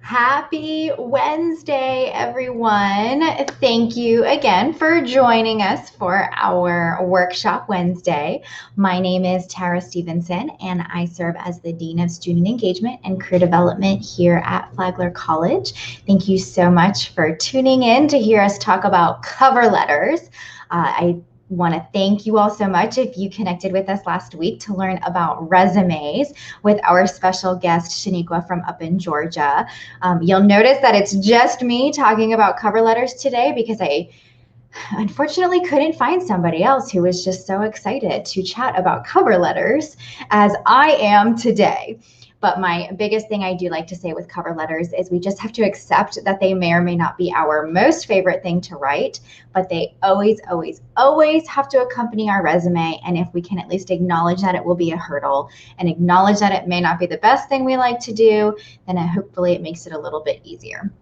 Happy Wednesday, everyone. Thank you again for joining us for our Workshop Wednesday. My name is Tara Stevenson, and I serve as the Dean of Student Engagement and Career Development here at Flagler College. Thank you so much for tuning in to hear us talk about cover letters. I want to thank you all so much if you connected with us last week to learn about resumes with our special guest, Shaniqua from up in Georgia. You'll notice that it's just me talking about cover letters today because I unfortunately couldn't find somebody else who was just so excited to chat about cover letters as I am today. But my biggest thing I do like to say with cover letters is we just have to accept that they may or may not be our most favorite thing to write, but they always, always, always have to accompany our resume. And if we can at least acknowledge that it will be a hurdle and acknowledge that it may not be the best thing we like to do, then hopefully it makes it a little bit easier.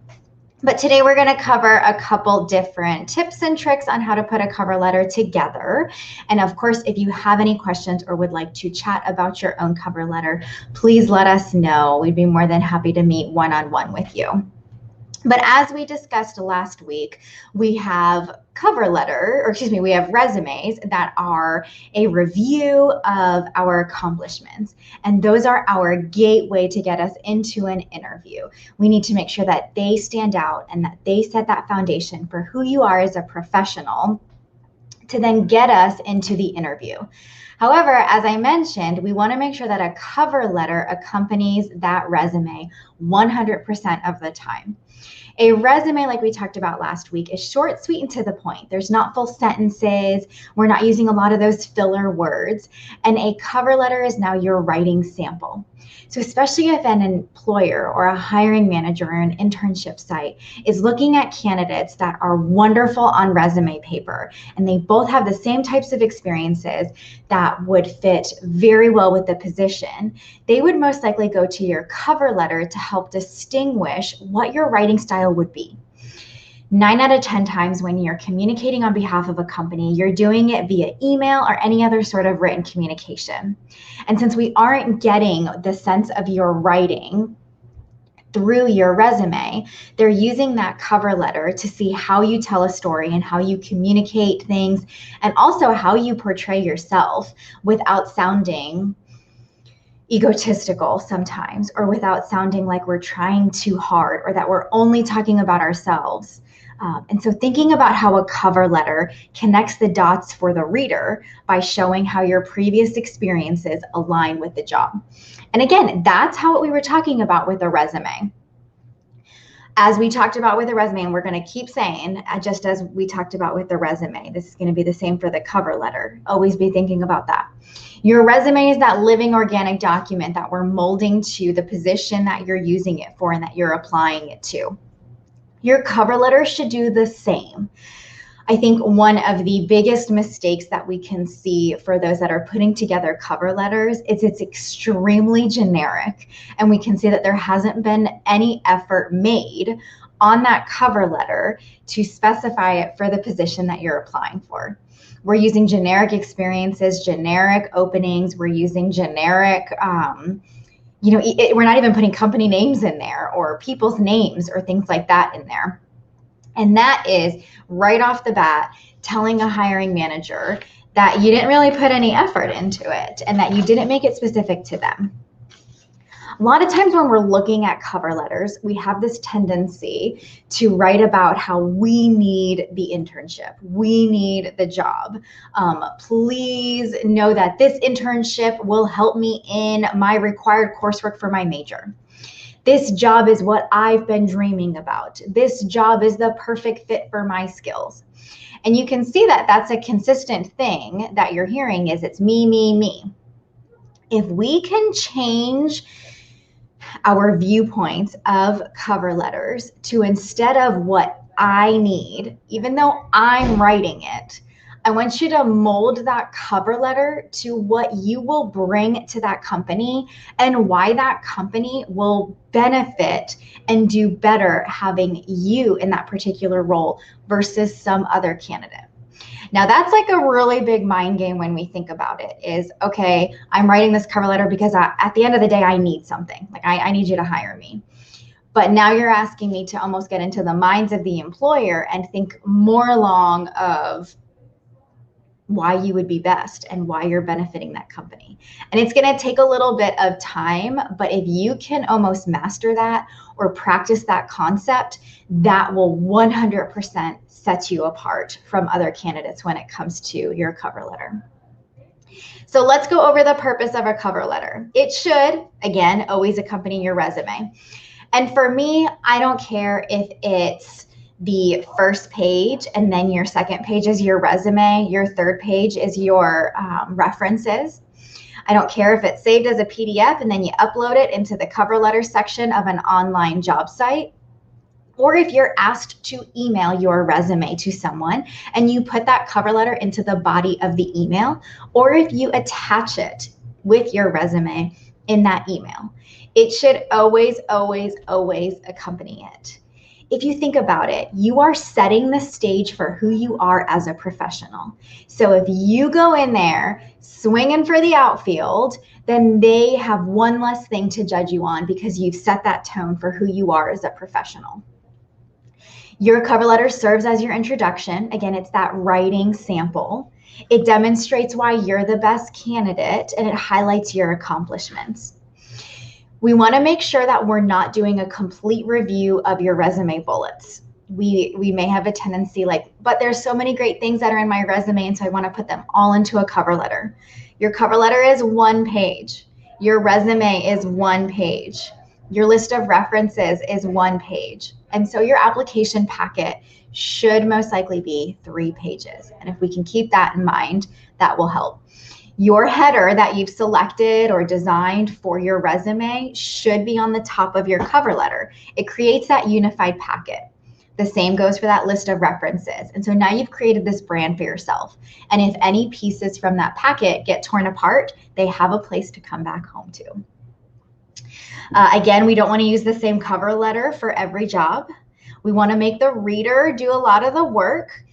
But today we're going to cover a couple different tips and tricks on how to put a cover letter together. And of course, if you have any questions or would like to chat about your own cover letter, please let us know. We'd be more than happy to meet one-on-one with you. But as we discussed last week, we have we have resumes that are a review of our accomplishments. And those are our gateway to get us into an interview. We need to make sure that they stand out and that they set that foundation for who you are as a professional to then get us into the interview. However, as I mentioned, we want to make sure that a cover letter accompanies that resume 100% of the time. A resume, like we talked about last week, is short, sweet, and to the point. There's not full sentences. We're not using a lot of those filler words. And a cover letter is now your writing sample. So especially if an employer or a hiring manager or an internship site is looking at candidates that are wonderful on resume paper, and they both have the same types of experiences that would fit very well with the position, they would most likely go to your cover letter to help distinguish what your writing style would be. 9 out of 10 times when you're communicating on behalf of a company, you're doing it via email or any other sort of written communication. And since we aren't getting the sense of your writing through your resume, they're using that cover letter to see how you tell a story and how you communicate things, and also how you portray yourself without sounding egotistical sometimes, or without sounding like we're trying too hard or that we're only talking about ourselves. And so thinking about how a cover letter connects the dots for the reader by showing how your previous experiences align with the job. And again, that's how we were talking about with a resume. As we talked about with a resume, and we're going to keep saying, just as we talked about with the resume, this is going to be the same for the cover letter. Always be thinking about that. Your resume is that living organic document that we're molding to the position that you're using it for and that you're applying it to. Your cover letter should do the same. I think one of the biggest mistakes that we can see for those that are putting together cover letters is it's extremely generic, and we can see that there hasn't been any effort made on that cover letter to specify it for the position that you're applying for. We're using generic experiences, generic openings, we're using generic we're not even putting company names in there or people's names or things like that in there. And that is right off the bat telling a hiring manager that you didn't really put any effort into it and that you didn't make it specific to them. A lot of times when we're looking at cover letters, we have this tendency to write about how we need the internship. We need the job. Please know that this internship will help me in my required coursework for my major. This job is what I've been dreaming about. This job is the perfect fit for my skills. And you can see that that's a consistent thing that you're hearing is it's me, me, me. If we can change our viewpoints of cover letters to, instead of what I need, even though I'm writing it, I want you to mold that cover letter to what you will bring to that company and why that company will benefit and do better having you in that particular role versus some other candidate. Now that's like a really big mind game when we think about it is, okay, I'm writing this cover letter because at the end of the day, I need something. Like I need you to hire me. But now you're asking me to almost get into the minds of the employer and think more along of why you would be best and why you're benefiting that company. And it's going to take a little bit of time, but if you can almost master that or practice that concept, that will 100% set you apart from other candidates when it comes to your cover letter. So let's go over the purpose of a cover letter. It should, again, always accompany your resume. And for me, I don't care if it's the first page and then your second page is your resume, your third page is your references. I don't care if it's saved as a PDF and then you upload it into the cover letter section of an online job site, or if you're asked to email your resume to someone and you put that cover letter into the body of the email, or if you attach it with your resume in that email. It should always, always, always accompany it. If you think about it, you are setting the stage for who you are as a professional. So if you go in there swinging for the outfield, then they have one less thing to judge you on because you've set that tone for who you are as a professional. Your cover letter serves as your introduction. Again, it's that writing sample. It demonstrates why you're the best candidate and it highlights your accomplishments. We want to make sure that we're not doing a complete review of your resume bullets. We may have a tendency like, but there's so many great things that are in my resume, and so I want to put them all into a cover letter. Your cover letter is 1 page. Your resume is 1 page. Your list of references is 1 page. And so your application packet should most likely be 3 pages. And if we can keep that in mind, that will help. Your header that you've selected or designed for your resume should be on the top of your cover letter. It creates that unified packet. The same goes for that list of references. And so now you've created this brand for yourself. And if any pieces from that packet get torn apart, they have a place to come back home to. Again, we don't want to use the same cover letter for every job. We want to make the reader do a lot of the work.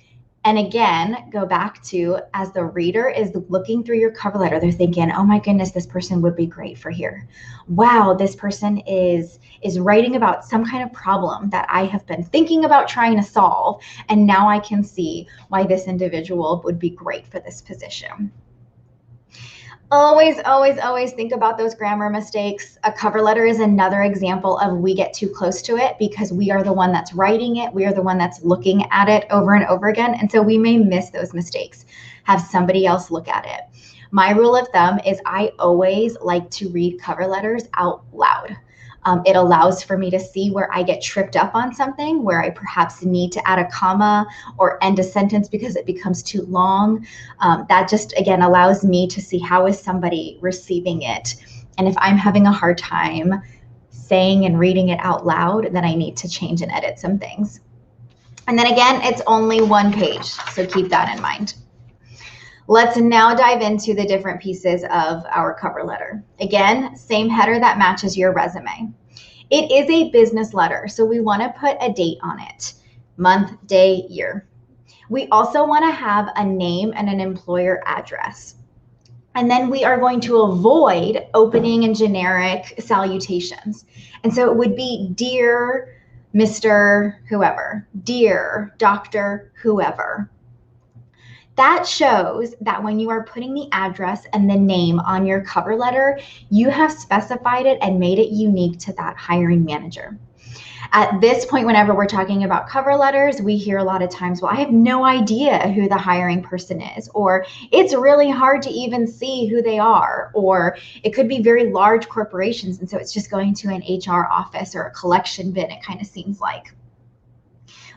And again, go back to, as the reader is looking through your cover letter, they're thinking, oh my goodness, this person would be great for here. Wow, this person is writing about some kind of problem that I have been thinking about trying to solve. And now I can see why this individual would be great for this position. Always, always, always think about those grammar mistakes. A cover letter is another example of we get too close to it because we are the one that's writing it. We are the one that's looking at it over and over again. And so we may miss those mistakes. Have somebody else look at it. My rule of thumb is I always like to read cover letters out loud. It allows for me to see where I get tripped up on something, where I perhaps need to add a comma or end a sentence because it becomes too long. That just, again, allows me to see how is somebody receiving it. And if I'm having a hard time saying and reading it out loud, then I need to change and edit some things. And then again, it's only 1 page, so keep that in mind. Let's now dive into the different pieces of our cover letter. Again, same header that matches your resume. It is a business letter, so we want to put a date on it, month, day, year. We also want to have a name and an employer address. And then we are going to avoid opening and generic salutations. And so it would be dear Mr. whoever, dear Dr. whoever. That shows that when you are putting the address and the name on your cover letter, you have specified it and made it unique to that hiring manager. At this point, whenever we're talking about cover letters, we hear a lot of times, well, I have no idea who the hiring person is, or it's really hard to even see who they are, or it could be very large corporations, and so it's just going to an HR office or a collection bin, it kind of seems like.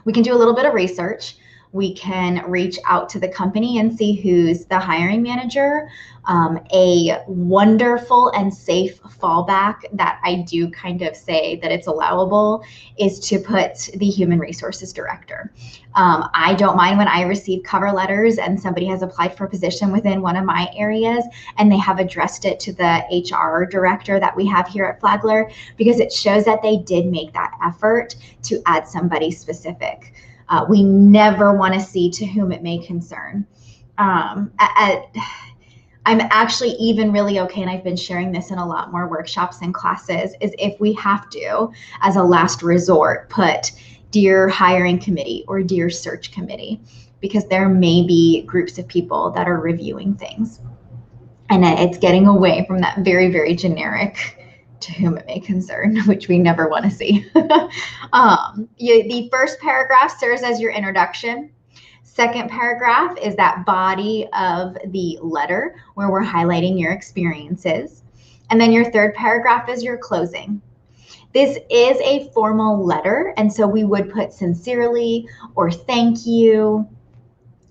We can do a little bit of research. We can reach out to the company and see who's the hiring manager. A wonderful and safe fallback that I do kind of say that it's allowable is to put the human resources director. I don't mind when I receive cover letters and somebody has applied for a position within one of my areas and they have addressed it to the HR director that we have here at Flagler, because it shows that they did make that effort to add somebody specific. We never want to see to whom it may concern. I I'm actually even really okay, and I've been sharing this in a lot more workshops and classes, is if we have to, as a last resort, put dear hiring committee or dear search committee, because there may be groups of people that are reviewing things. And it's getting away from that very, very generic to whom it may concern, which we never want to see. The first paragraph serves as your introduction. Second paragraph is that body of the letter where we're highlighting your experiences. And then your third paragraph is your closing. This is a formal letter, and so we would put sincerely or thank you,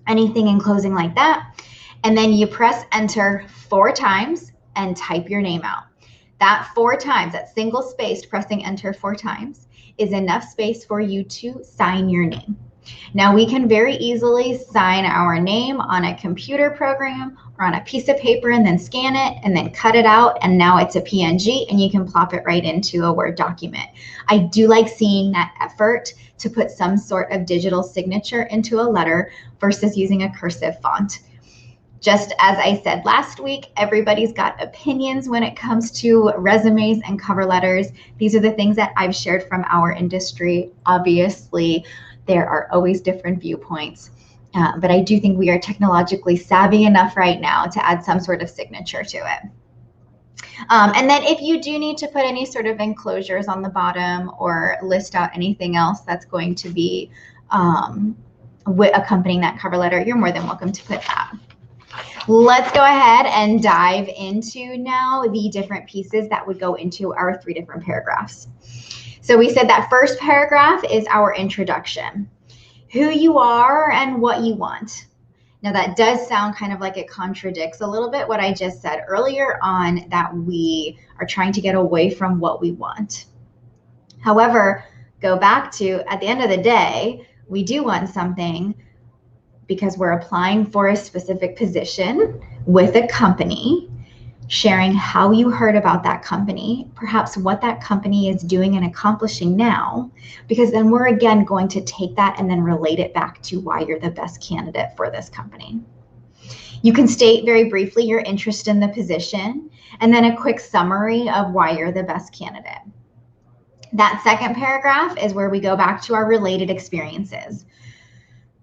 anything in closing like that. And then you press enter 4 times and type your name out. That 4 times, that single spaced pressing enter 4 times, is enough space for you to sign your name. Now we can very easily sign our name on a computer program or on a piece of paper and then scan it and then cut it out, and now it's a PNG and you can plop it right into a Word document. I do like seeing that effort to put some sort of digital signature into a letter versus using a cursive font. Just as I said last week, everybody's got opinions when it comes to resumes and cover letters. These are the things that I've shared from our industry. Obviously, there are always different viewpoints, but I do think we are technologically savvy enough right now to add some sort of signature to it. And then if you do need to put any sort of enclosures on the bottom or list out anything else that's going to be accompanying that cover letter, you're more than welcome to put that. Let's go ahead and dive into now the different pieces that would go into our 3 different paragraphs. So we said that first paragraph is our introduction, who you are and what you want. Now that does sound kind of like it contradicts a little bit what I just said earlier on, that we are trying to get away from what we want. However, go back to, at the end of the day, we do want something because we're applying for a specific position with a company, sharing how you heard about that company, perhaps what that company is doing and accomplishing now, because then we're again going to take that and then relate it back to why you're the best candidate for this company. You can state very briefly your interest in the position and then a quick summary of why you're the best candidate. That second paragraph is where we go back to our related experiences.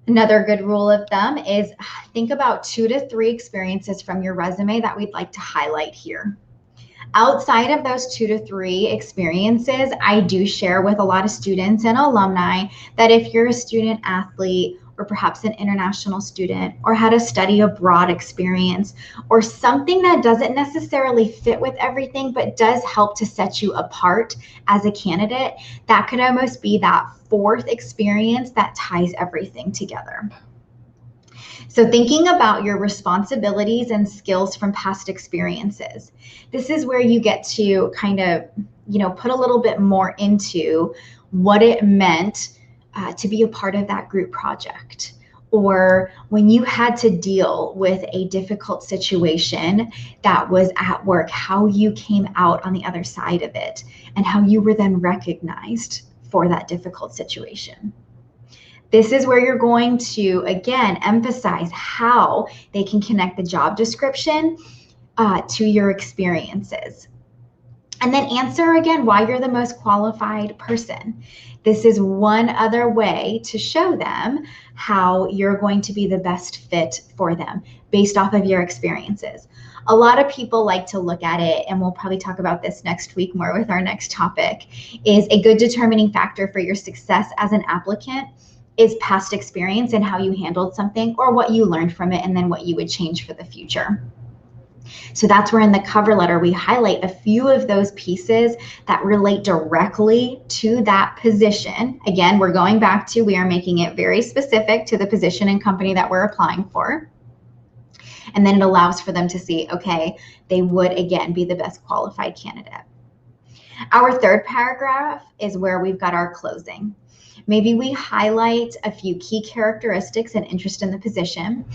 Another good rule of thumb is think about 2 to 3 experiences from your resume that we'd like to highlight here. Outside of those 2 to 3 experiences, I do share with a lot of students and alumni that if you're a student athlete or perhaps an international student or had a study abroad experience or something that doesn't necessarily fit with everything but does help to set you apart as a candidate, that could almost be that 4th experience that ties everything together. So thinking about your responsibilities and skills from past experiences, this is where you get to kind of, put a little bit more into what it meant to be a part of that group project, or when you had to deal with a difficult situation that was at work, how you came out on the other side of it and how you were then recognized for that difficult situation. This is where you're going to, again, emphasize how they can connect the job description to your experiences. And then answer again why you're the most qualified person. This is one other way to show them how you're going to be the best fit for them based off of your experiences. A lot of people like to look at it, and we'll probably talk about this next week more with our next topic, is a good determining factor for your success as an applicant is past experience and how you handled something or what you learned from it and then what you would change for the future. So that's where in the cover letter we highlight a few of those pieces that relate directly to that position. Again, we're going back to, we are making it very specific to the position and company that we're applying for. And then it allows for them to see, okay, they would again be the best qualified candidate. Our third paragraph is where we've got our closing. Maybe we highlight a few key characteristics and interest in the position.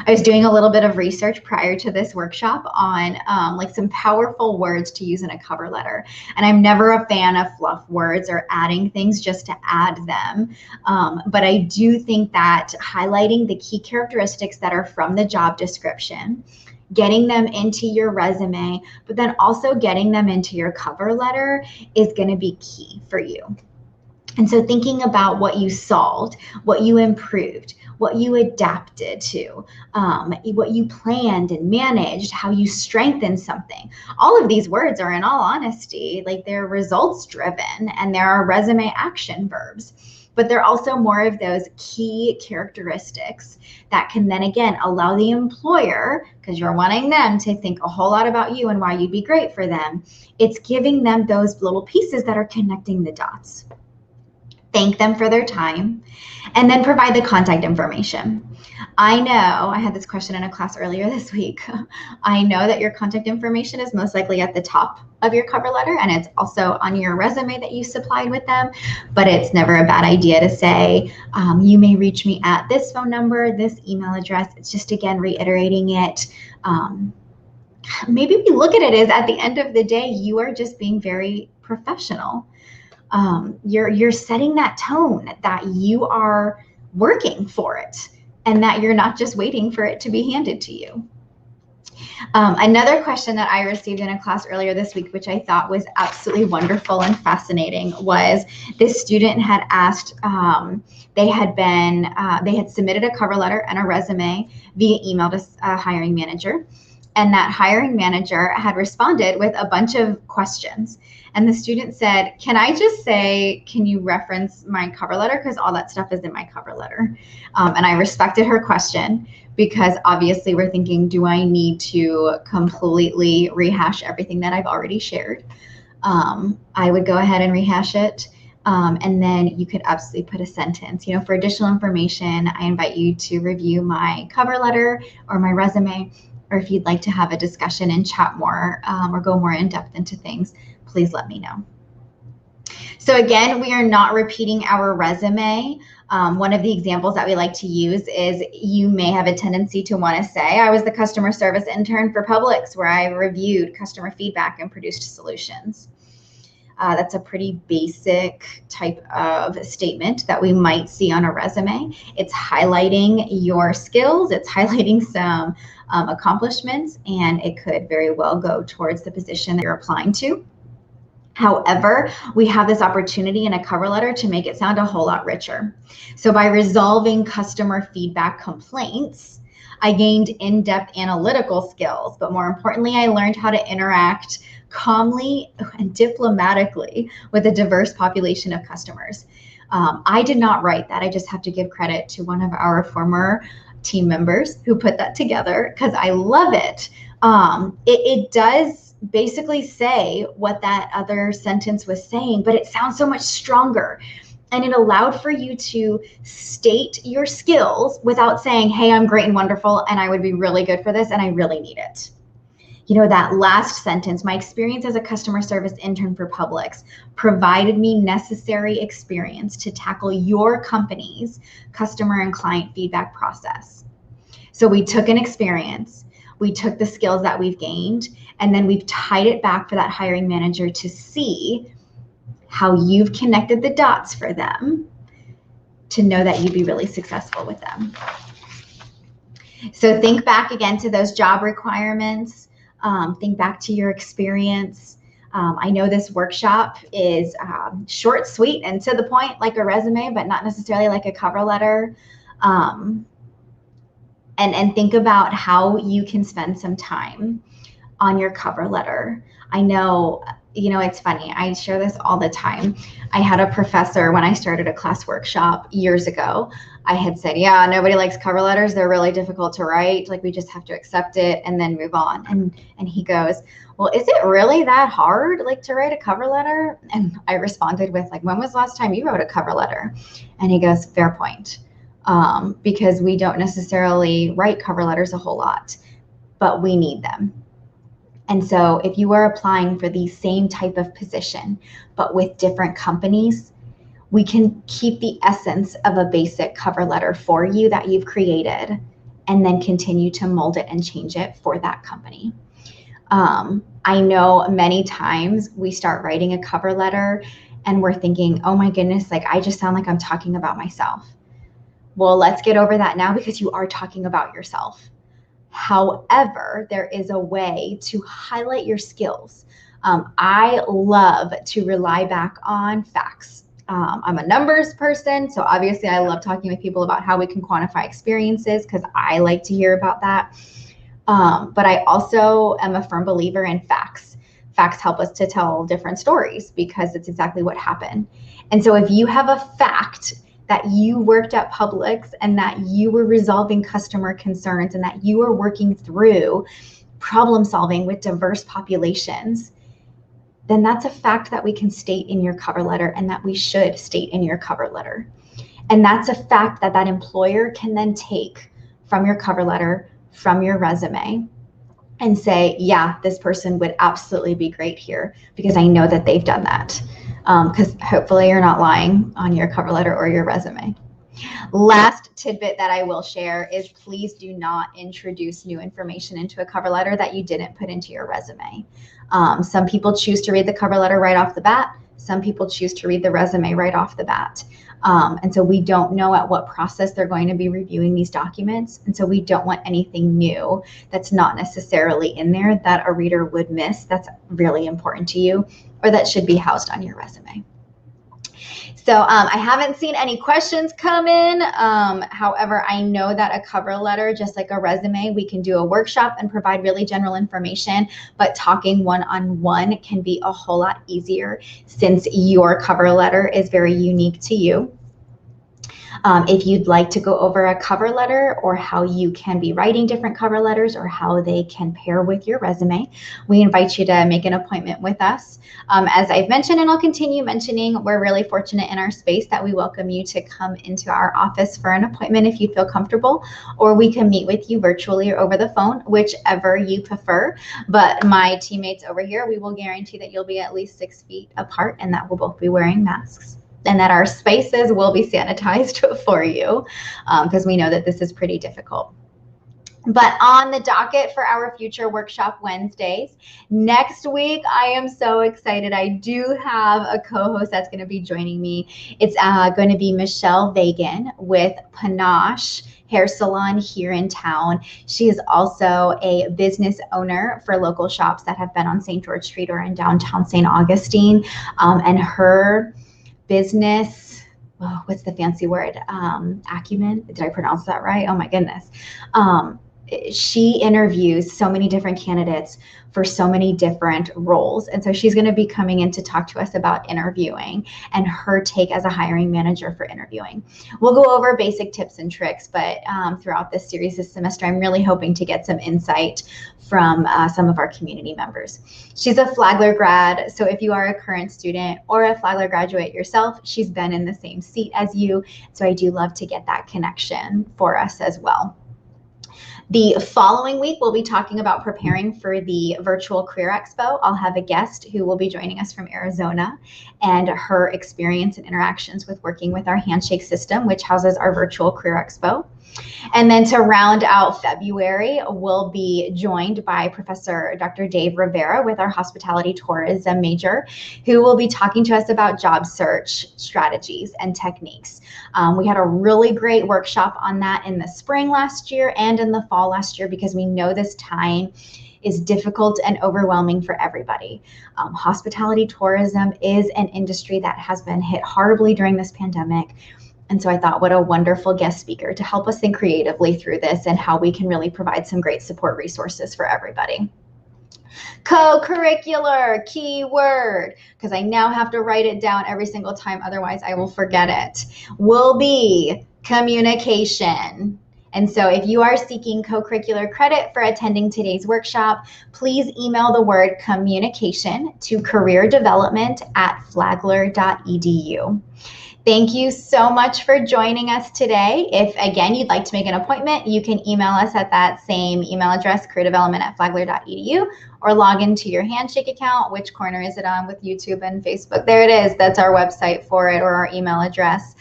I was doing a little bit of research prior to this workshop on like some powerful words to use in a cover letter. And I'm never a fan of fluff words or adding things just to add them. But I do think that highlighting the key characteristics that are from the job description, getting them into your resume, but then also getting them into your cover letter is going to be key for you. And so thinking about what you solved, what you improved, what you adapted to, what you planned and managed, how you strengthened something. All of these words are, in all honesty, like they're results driven, and there are resume action verbs. But they're also more of those key characteristics that can then again allow the employer, because you're wanting them to think a whole lot about you and why you'd be great for them. It's giving them those little pieces that are connecting the dots. Thank them for their time, and then provide the contact information. I know I had this question in a class earlier this week. I know that your contact information is most likely at the top of your cover letter, and it's also on your resume that you supplied with them, but it's never a bad idea to say, you may reach me at this phone number, this email address. It's just, again, reiterating it. Maybe we look at it as, at the end of the day, you are just being very professional. You're setting that tone that you are working for it and that you're not just waiting for it to be handed to you. Another question that I received in a class earlier this week, which I thought was absolutely wonderful and fascinating, was this student had asked, they had submitted a cover letter and a resume via email to a hiring manager. And that hiring manager had responded with a bunch of questions. And the student said, can I just say, can you reference my cover letter? Because all that stuff is in my cover letter. And I respected her question, because obviously we're thinking, do I need to completely rehash everything that I've already shared? I would go ahead and rehash it. And then you could absolutely put a sentence. For additional information, I invite you to review my cover letter or my resume, or if you'd like to have a discussion and chat more or go more in depth into things, please let me know. So again, we are not repeating our resume. One of the examples that we like to use is, you may have a tendency to want to say, I was the customer service intern for Publix, where I reviewed customer feedback and produced solutions. That's a pretty basic type of statement that we might see on a resume. It's highlighting your skills, it's highlighting some accomplishments, and it could very well go towards the position that you're applying to. However, we have this opportunity in a cover letter to make it sound a whole lot richer. So by resolving customer feedback complaints, I gained in-depth analytical skills, but more importantly, I learned how to interact calmly and diplomatically with a diverse population of customers. I did not write that. I just have to give credit to one of our former team members who put that together, because I love it. It does basically say what that other sentence was saying, but it sounds so much stronger. And it allowed for you to state your skills without saying, hey, I'm great and wonderful, and I would be really good for this, and I really need it. That last sentence, my experience as a customer service intern for Publix provided me necessary experience to tackle your company's customer and client feedback process. So we took an experience, we took the skills that we've gained, and then we've tied it back for that hiring manager to see how you've connected the dots for them to know that you'd be really successful with them. So think back again to those job requirements. Think back to your experience. I know this workshop is short, sweet, and to the point, like a resume, but not necessarily like a cover letter. And think about how you can spend some time on your cover letter. I know, it's funny. I share this all the time. I had a professor when I started a class workshop years ago. I had said, yeah, nobody likes cover letters. They're really difficult to write. Like, we just have to accept it and then move on. And he goes, well, is it really that hard, like, to write a cover letter? And I responded with, like, when was the last time you wrote a cover letter? And he goes, fair point. Because we don't necessarily write cover letters a whole lot, but we need them. And so if you are applying for the same type of position, but with different companies, we can keep the essence of a basic cover letter for you that you've created, and then continue to mold it and change it for that company. I know many times we start writing a cover letter and we're thinking, oh my goodness, like, I just sound like I'm talking about myself. Well, let's get over that now, because you are talking about yourself. However, there is a way to highlight your skills. I love to rely back on facts. I'm a numbers person, so obviously I love talking with people about how we can quantify experiences because I like to hear about that. But I also am a firm believer in facts. Facts help us to tell different stories because it's exactly what happened. And so if you have a fact that you worked at Publix and that you were resolving customer concerns and that you were working through problem solving with diverse populations, then that's a fact that we can state in your cover letter and that we should state in your cover letter. And that's a fact that that employer can then take from your cover letter, from your resume, and say, yeah, this person would absolutely be great here because I know that they've done that. Because hopefully you're not lying on your cover letter or your resume. Last tidbit that I will share is please do not introduce new information into a cover letter that you didn't put into your resume. Some people choose to read the cover letter right off the bat. Some people choose to read the resume right off the bat. And so we don't know at what process they're going to be reviewing these documents. And so we don't want anything new that's not necessarily in there that a reader would miss that's really important to you or that should be housed on your resume. So I haven't seen any questions come in. However, I know that a cover letter, just like a resume, we can do a workshop and provide really general information, but talking one-on-one can be a whole lot easier since your cover letter is very unique to you. If you'd like to go over a cover letter or how you can be writing different cover letters or how they can pair with your resume, we invite you to make an appointment with us. As I've mentioned, and I'll continue mentioning, we're really fortunate in our space that we welcome you to come into our office for an appointment if you feel comfortable, or we can meet with you virtually or over the phone, whichever you prefer. But my teammates over here, we will guarantee that you'll be at least 6 feet apart and that we'll both be wearing masks, and that our spaces will be sanitized for you because we know that this is pretty difficult. But on the docket for our future workshop Wednesdays, next week, I am so excited. I do have a co-host that's going to be joining me. It's going to be Michelle Vagan with Panache Hair Salon here in town. She is also a business owner for local shops that have been on St. George Street or in downtown St. Augustine. And her business, oh, what's the fancy word? Acumen. Did I pronounce that right? Oh my goodness. She interviews so many different candidates for so many different roles. And so she's going to be coming in to talk to us about interviewing and her take as a hiring manager for interviewing. We'll go over basic tips and tricks, but throughout this series this semester, I'm really hoping to get some insight from some of our community members. She's a Flagler grad, so if you are a current student or a Flagler graduate yourself, she's been in the same seat as you. So I do love to get that connection for us as well. The following week, we'll be talking about preparing for the virtual Career Expo. I'll have a guest who will be joining us from Arizona and her experience and interactions with working with our handshake system, which houses our virtual Career Expo. And then to round out February, we'll be joined by Professor Dr. Dave Rivera with our hospitality tourism major, who will be talking to us about job search strategies and techniques. We had a really great workshop on that in the spring last year and in the fall last year because we know this time is difficult and overwhelming for everybody. Hospitality tourism is an industry that has been hit horribly during this pandemic. And so I thought, what a wonderful guest speaker to help us think creatively through this and how we can really provide some great support resources for everybody. Co-curricular, key word, because I now have to write it down every single time, otherwise I will forget it, will be communication. And so if you are seeking co-curricular credit for attending today's workshop, please email the word communication to careerdevelopment@flagler.edu. Thank you so much for joining us today. If, again, you'd like to make an appointment, you can email us at that same email address, careerdevelopment@flagler.edu, or log into your Handshake account. Which corner is it on with YouTube and Facebook? There it is. That's our website for it, or our email address.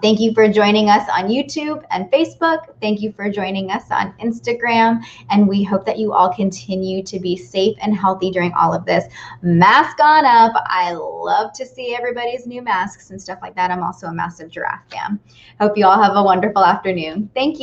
Thank you for joining us on YouTube and Facebook. Thank you for joining us on Instagram. And we hope that you all continue to be safe and healthy during all of this. Mask on up. I love to see everybody's new masks and stuff like that. I'm also a massive giraffe fan. Hope you all have a wonderful afternoon. Thank you.